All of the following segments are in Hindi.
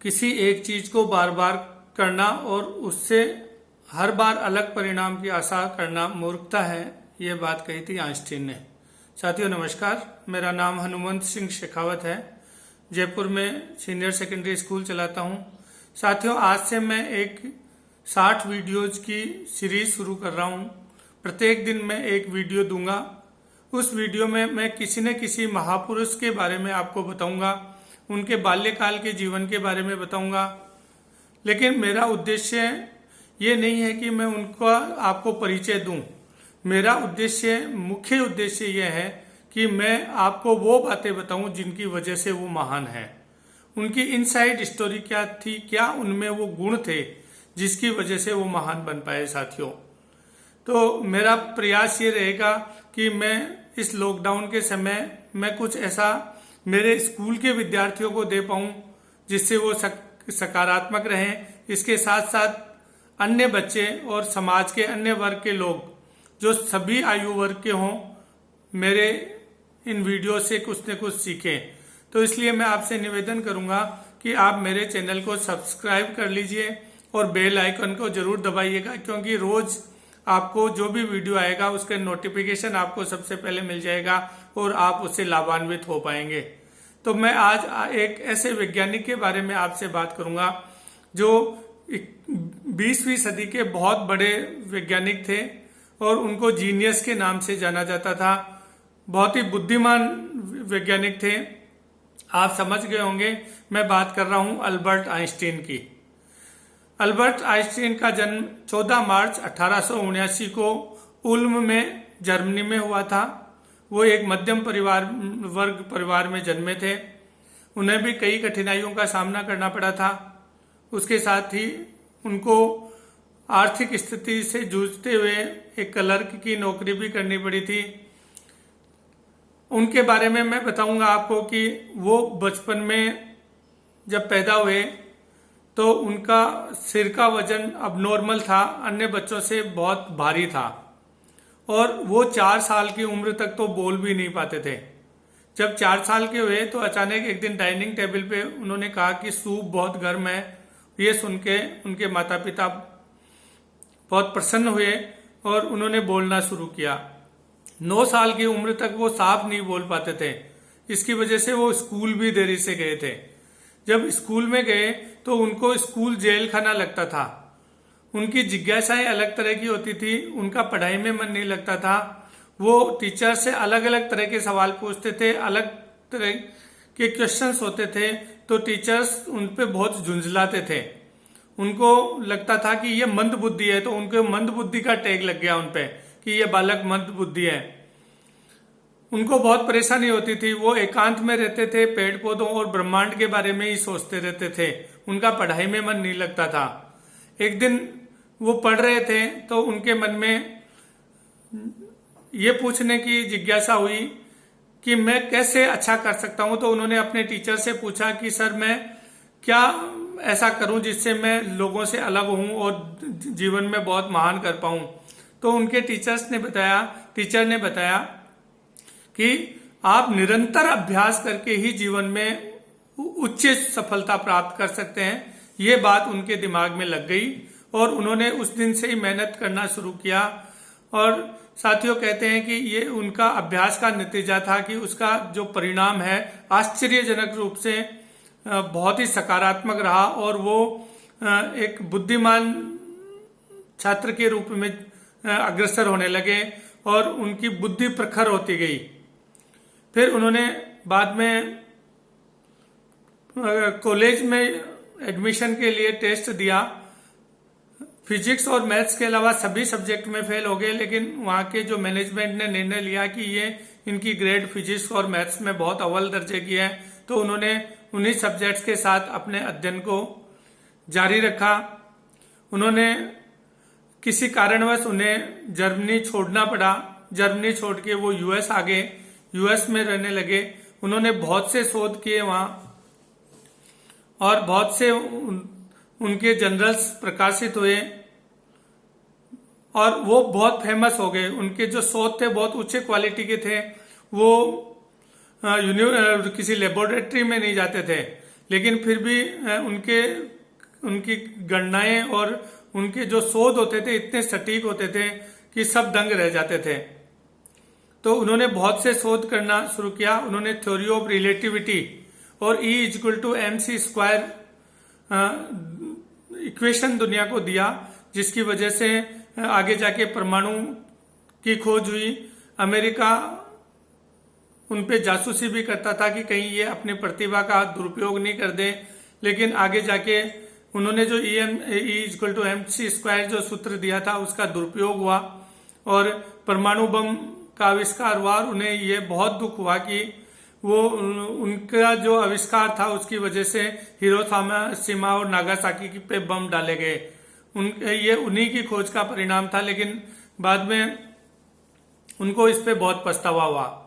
किसी एक चीज को बार बार करना और उससे हर बार अलग परिणाम की आशा करना मूर्खता है, ये बात कही थी आइंस्टीन ने। साथियों नमस्कार, मेरा नाम हनुमंत सिंह शेखावत है। जयपुर में सीनियर सेकेंडरी स्कूल चलाता हूँ। साथियों, आज से मैं एक 60 वीडियोज की सीरीज शुरू कर रहा हूँ। प्रत्येक दिन मैं एक वीडियो दूंगा। उस वीडियो में मैं किसी न किसी महापुरुष के बारे में आपको बताऊंगा, उनके बाल्यकाल के जीवन के बारे में बताऊंगा। लेकिन मेरा उद्देश्य ये नहीं है कि मैं उनका आपको परिचय दूं। मेरा मुख्य उद्देश्य यह है कि मैं आपको वो बातें बताऊं जिनकी वजह से वो महान है। उनकी इनसाइड स्टोरी क्या थी, क्या उनमें वो गुण थे जिसकी वजह से वो महान बन पाए। साथियों, तो मेरा प्रयास ये रहेगा कि मैं इस लॉकडाउन के समय मैं कुछ ऐसा मेरे स्कूल के विद्यार्थियों को दे पाऊं जिससे वो सकारात्मक रहें। इसके साथ साथ अन्य बच्चे और समाज के अन्य वर्ग के लोग जो सभी आयु वर्ग के हों, मेरे इन वीडियो से कुछ न कुछ सीखें। तो इसलिए मैं आपसे निवेदन करूंगा कि आप मेरे चैनल को सब्सक्राइब कर लीजिए और बेल आइकन को जरूर दबाइएगा, क्योंकि रोज आपको जो भी वीडियो आएगा उसका नोटिफिकेशन आपको सबसे पहले मिल जाएगा और आप उससे लाभान्वित हो पाएंगे। तो मैं आज एक ऐसे वैज्ञानिक के बारे में आपसे बात करूंगा जो 20वीं सदी के बहुत बड़े वैज्ञानिक थे और उनको जीनियस के नाम से जाना जाता था। बहुत ही बुद्धिमान वैज्ञानिक थे। आप समझ गए होंगे, मैं बात कर रहा हूं अल्बर्ट आइंस्टीन की। अल्बर्ट आइंस्टीन का जन्म 14 मार्च 1879 को उल्म में जर्मनी में हुआ था। वो एक मध्यम वर्ग परिवार में जन्मे थे। उन्हें भी कई कठिनाइयों का सामना करना पड़ा था। उसके साथ ही उनको आर्थिक स्थिति से जूझते हुए एक क्लर्क की नौकरी भी करनी पड़ी थी। उनके बारे में मैं बताऊंगा आपको कि वो बचपन में जब पैदा हुए तो उनका सिर का वजन अबनॉर्मल था, अन्य बच्चों से बहुत भारी था और वो 4 साल की उम्र तक तो बोल भी नहीं पाते थे। जब 4 साल के हुए तो अचानक एक दिन डाइनिंग टेबल पे उन्होंने कहा कि सूप बहुत गर्म है। ये सुन के उनके माता पिता बहुत प्रसन्न हुए और उन्होंने बोलना शुरू किया। 9 साल की उम्र तक वो साफ नहीं बोल पाते थे। इसकी वजह से वो स्कूल भी देरी से गए थे। जब स्कूल में गए तो उनको स्कूल जेल खाना लगता था। उनकी जिज्ञासाएं अलग तरह की होती थी। उनका पढ़ाई में मन नहीं लगता था। वो टीचर से अलग अलग तरह के सवाल पूछते थे, अलग तरह के क्वेश्चंस होते थे, तो टीचर्स उन पे बहुत झुंझलाते थे। उनको लगता था कि ये मंद बुद्धि है, तो उनको मंद बुद्धि का टैग लग गया उन पे कि ये बालक मंद बुद्धि है। उनको बहुत परेशानी होती थी। वो एकांत में रहते थे, पेड़ पौधों और ब्रह्मांड के बारे में ही सोचते रहते थे। उनका पढ़ाई में मन नहीं लगता था। एक दिन वो पढ़ रहे थे तो उनके मन में ये पूछने की जिज्ञासा हुई कि मैं कैसे अच्छा कर सकता हूं। तो उन्होंने अपने टीचर से पूछा कि सर, मैं क्या ऐसा करूं जिससे मैं लोगों से अलग हूं और जीवन में बहुत महान कर पाऊं। तो उनके टीचर ने बताया कि आप निरंतर अभ्यास करके ही जीवन में उच्च सफलता प्राप्त कर सकते हैं। ये बात उनके दिमाग में लग गई और उन्होंने उस दिन से ही मेहनत करना शुरू किया। और साथियों, कहते हैं कि ये उनका अभ्यास का नतीजा था कि उसका जो परिणाम है आश्चर्यजनक रूप से बहुत ही सकारात्मक रहा और वो एक बुद्धिमान छात्र के रूप में अग्रसर होने लगे और उनकी बुद्धि प्रखर होती गई। फिर उन्होंने बाद में कॉलेज में एडमिशन के लिए टेस्ट दिया। फिजिक्स और मैथ्स के अलावा सभी सब्जेक्ट में फेल हो गए, लेकिन वहां के जो मैनेजमेंट ने निर्णय लिया कि ये इनकी ग्रेड फिजिक्स और मैथ्स में बहुत अव्वल दर्जे की है, तो उन्होंने उन्हीं सब्जेक्ट्स के साथ अपने अध्ययन को जारी रखा। उन्होंने किसी कारणवश उन्हें जर्मनी छोड़ना पड़ा। जर्मनी छोड़ के वो यूएस आ गए, यूएस में रहने लगे। उन्होंने बहुत से शोध किए वहां और बहुत से उनके जर्नल्स प्रकाशित हुए और वो बहुत फेमस हो गए। उनके जो शोध थे बहुत उच्च क्वालिटी के थे। वो किसी लेबोरेटरी में नहीं जाते थे, लेकिन फिर भी उनकी गणनाएं और उनके जो शोध होते थे इतने सटीक होते थे कि सब दंग रह जाते थे। तो उन्होंने बहुत से शोध करना शुरू किया। उन्होंने थ्योरी ऑफ रिलेटिविटी और E=mc² इक्वेशन दुनिया को दिया, जिसकी वजह से आगे जाके परमाणु की खोज हुई। अमेरिका उन पे जासूसी भी करता था कि कहीं ये अपनी प्रतिभा का दुरुपयोग नहीं कर दे, लेकिन आगे जाके उन्होंने जो E=mc² जो सूत्र दिया था उसका दुरुपयोग हुआ और परमाणु बम का आविष्कार हुआ। और उन्हें ये बहुत दुख हुआ कि वो उनका जो आविष्कार था उसकी वजह से हिरोशिमा और नागासाकी पे बम डाले गए। ये उन्हीं की खोज का परिणाम था, लेकिन बाद में उनको इस पे बहुत पछतावा हुआ।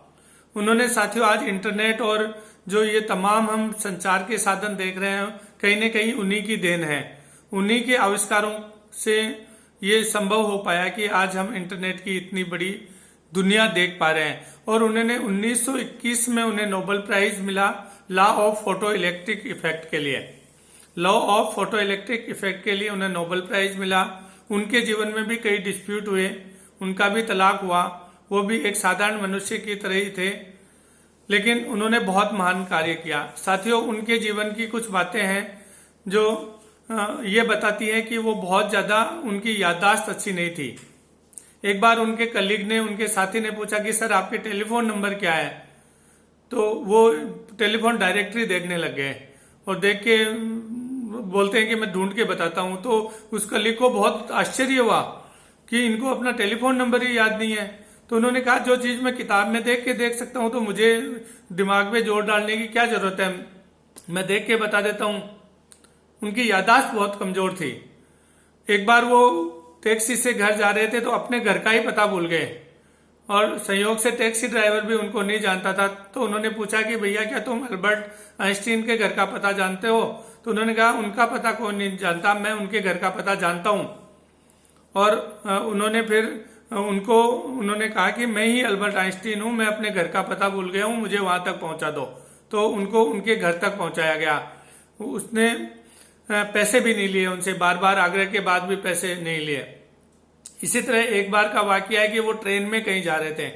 उन्होंने साथियों आज इंटरनेट और जो ये तमाम हम संचार के साधन देख रहे हैं कहीं न कहीं उन्हीं की देन है। उन्हीं के आविष्कारों से ये संभव हो पाया कि आज हम इंटरनेट की इतनी बड़ी दुनिया देख पा रहे हैं। और उन्होंने 1921 में उन्हें नोबेल प्राइज मिला law of photo electric effect के लिए। Law of photo electric effect के लिए उन्हें नोबेल प्राइज मिला। उनके जीवन में भी कई डिस्प्यूट हुए, उनका भी तलाक हुआ। वो भी एक साधारण मनुष्य की तरह ही थे, लेकिन उन्होंने बहुत महान कार्य किया। साथियों उनके जीवन की कुछ बातें हैं जो ये बताती है कि वो बहुत ज्यादा उनकी याददाश्त अच्छी नहीं थी। एक बार उनके कलीग ने, उनके साथी ने पूछा कि सर आपके टेलीफोन नंबर क्या है, तो वो टेलीफोन डायरेक्टरी देखने लग गए और देख के बोलते हैं कि मैं ढूंढ के बताता हूं। तो उस कलीग को बहुत आश्चर्य हुआ कि इनको अपना टेलीफोन नंबर ही याद नहीं है। तो उन्होंने कहा जो चीज मैं किताब में देख के देख सकता हूं तो मुझे दिमाग में जोर डालने की क्या जरूरत है, मैं देख के बता देता हूं। उनकी याददाश्त बहुत कमजोर थी। एक बार वो टैक्सी से घर जा रहे थे तो अपने घर का ही पता भूल गए और संयोग से टैक्सी ड्राइवर भी उनको नहीं जानता था। तो उन्होंने पूछा कि भैया क्या तुम अल्बर्ट आइंस्टीन के घर का पता जानते हो? तो उन्होंने कहा उनका पता कौन नहीं जानता, मैं उनके घर का पता जानता हूं। और उन्होंने फिर उन्होंने कहा कि मैं ही अल्बर्ट आइंस्टीन हूं, मैं अपने घर का पता भूल गया हूं, मुझे वहां तक पहुंचा दो। तो उनको उनके घर तक पहुंचाया गया। उसने पैसे भी नहीं लिए उनसे, बार बार आग्रह के बाद भी पैसे नहीं लिए। इसी तरह एक बार का वाकया है कि वो ट्रेन में कहीं जा रहे थे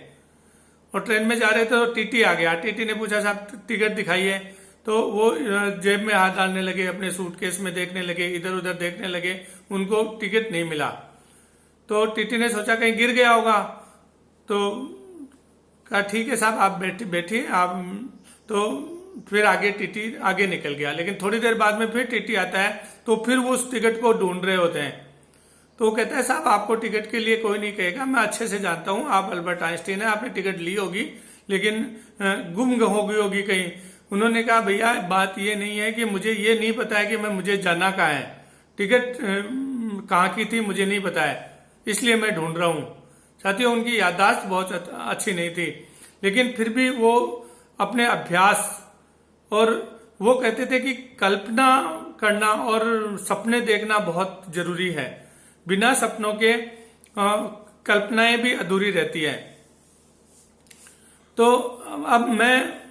और ट्रेन में जा रहे थे तो टीटी आ गया। टीटी ने पूछा साहब टिकट दिखाइए। तो वो जेब में हाथ डालने लगे, अपने सूटकेस में देखने लगे, इधर उधर देखने लगे, उनको टिकट नहीं मिला। तो टीटी ने सोचा कहीं गिर गया होगा, तो कहा ठीक है साहब आप बैठिए आप। तो फिर आगे टीटी आगे निकल गया, लेकिन थोड़ी देर बाद में फिर टीटी आता है तो फिर वो उस टिकट को ढूंढ रहे होते हैं। तो वो कहता है साहब आपको टिकट के लिए कोई नहीं कहेगा, मैं अच्छे से जानता हूं आप अल्बर्ट आइंस्टीन है, आपने टिकट ली होगी लेकिन गुम हो गई होगी कहीं। उन्होंने कहा भैया बात ये नहीं है कि मुझे ये नहीं पता है कि मुझे जाना कहाँ है, टिकट कहाँ की थी मुझे नहीं पता है, इसलिए मैं ढूंढ रहा हूं। साथियों उनकी याददाश्त बहुत अच्छी नहीं थी, लेकिन फिर भी वो अपने अभ्यास और वो कहते थे कि कल्पना करना और सपने देखना बहुत जरूरी है। बिना सपनों के कल्पनाएं भी अधूरी रहती है। तो अब मैं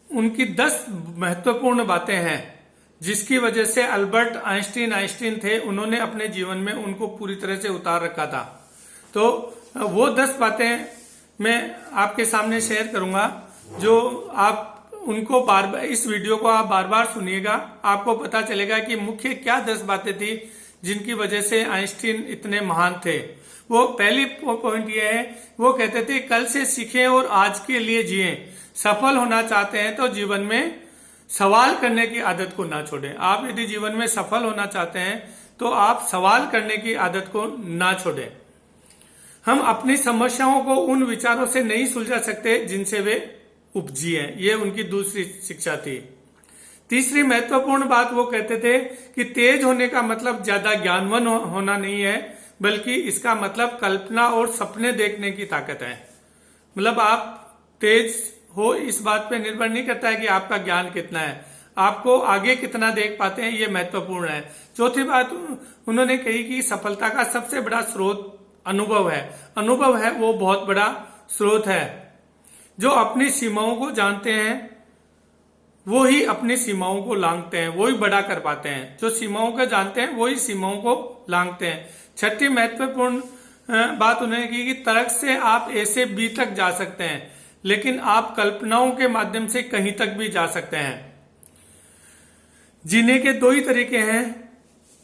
उनकी 10 महत्वपूर्ण बातें हैं जिसकी वजह से अल्बर्ट आइंस्टीन थे, उन्होंने अपने जीवन में उनको पूरी तरह से उतार रखा था। तो वो 10 बातें मैं आपके सामने शेयर करूंगा जो आप उनको बार बार, इस वीडियो को आप बार बार सुनिएगा, आपको पता चलेगा कि मुख्य क्या 10 बातें थी जिनकी वजह से आइंस्टीन इतने महान थे। वो पहली पॉइंट ये है, वो कहते थे कल से सीखें और आज के लिए जिएं। सफल होना चाहते हैं तो जीवन में सवाल करने की आदत को ना छोड़ें। आप यदि जीवन में सफल होना चाहते हैं तो आप सवाल करने की आदत को ना छोड़ें। हम अपनी समस्याओं को उन विचारों से नहीं सुलझा सकते जिनसे वे उपजी हैं। ये उनकी दूसरी शिक्षा थी। तीसरी महत्वपूर्ण बात वो कहते थे कि तेज होने का मतलब ज्यादा ज्ञानवान होना नहीं है, बल्कि इसका मतलब कल्पना और सपने देखने की ताकत है। मतलब आप तेज हो इस बात पे निर्भर नहीं करता है कि आपका ज्ञान कितना है, आपको आगे कितना देख पाते हैं, ये महत्वपूर्ण है। चौथी बात उन्होंने कही कि सफलता का सबसे बड़ा स्रोत अनुभव है। अनुभव है वो बहुत बड़ा स्रोत है। जो अपनी सीमाओं को जानते हैं वो ही अपनी सीमाओं को लांघते हैं, वो ही बड़ा कर पाते हैं। जो सीमाओं का जानते हैं वो ही सीमाओं को लांघते हैं। छठी महत्वपूर्ण बात उन्होंने की कि तर्क से आप ए से बी तक जा सकते हैं, लेकिन आप कल्पनाओं के माध्यम से कहीं तक भी जा सकते हैं। जीने के दो ही तरीके हैं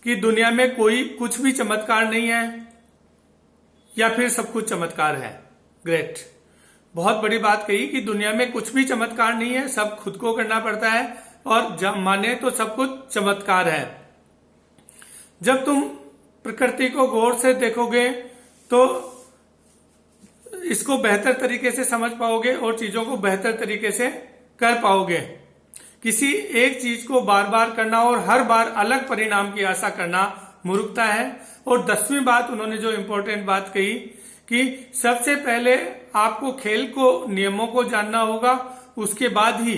कि दुनिया में कोई कुछ भी चमत्कार नहीं है या फिर सब कुछ चमत्कार है। ग्रेट, बहुत बड़ी बात कही कि दुनिया में कुछ भी चमत्कार नहीं है, सब खुद को करना पड़ता है, और जब माने तो सब कुछ चमत्कार है। जब तुम प्रकृति को गौर से देखोगे तो इसको बेहतर तरीके से समझ पाओगे और चीजों को बेहतर तरीके से कर पाओगे। किसी एक चीज को बार बार करना और हर बार अलग परिणाम की आशा करना मूर्खता है। और 10वीं बात उन्होंने जो इंपॉर्टेंट बात कही कि सबसे पहले आपको खेल को नियमों को जानना होगा, उसके बाद ही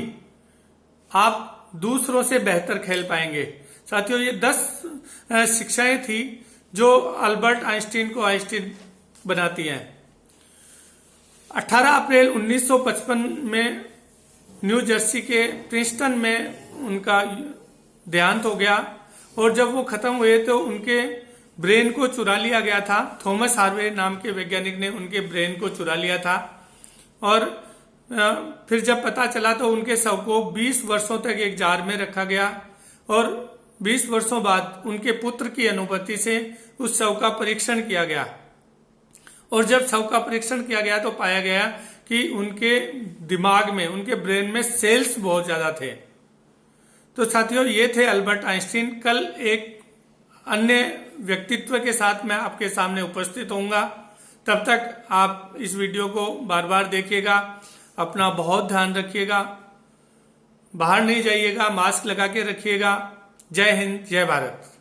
आप दूसरों से बेहतर खेल पाएंगे। साथियों, ये 10 शिक्षाएं थी जो अल्बर्ट आइंस्टीन को आइंस्टीन बनाती हैं। 18 अप्रैल 1955 में न्यू जर्सी के प्रिंसटन में उनका देहांत हो गया, और जब वो खत्म हुए तो उनके ब्रेन को चुरा लिया गया था। थॉमस हार्वे नाम के वैज्ञानिक ने उनके ब्रेन को चुरा लिया था, और फिर जब पता चला तो उनके शव को 20 वर्षों तक एक जार में रखा गया, और 20 वर्षों बाद उनके पुत्र की अनुमति से उस शव का परीक्षण किया गया। और जब शव का परीक्षण किया गया तो पाया गया कि उनके दिमाग में, उनके ब्रेन में सेल्स बहुत ज्यादा थे। तो साथियों, ये थे अल्बर्ट आइंस्टीन। कल एक अन्य व्यक्तित्व के साथ मैं आपके सामने उपस्थित होऊंगा। तब तक आप इस वीडियो को बार बार देखिएगा, अपना बहुत ध्यान रखिएगा, बाहर नहीं जाइएगा, मास्क लगा के रखिएगा। जय हिंद, जय भारत।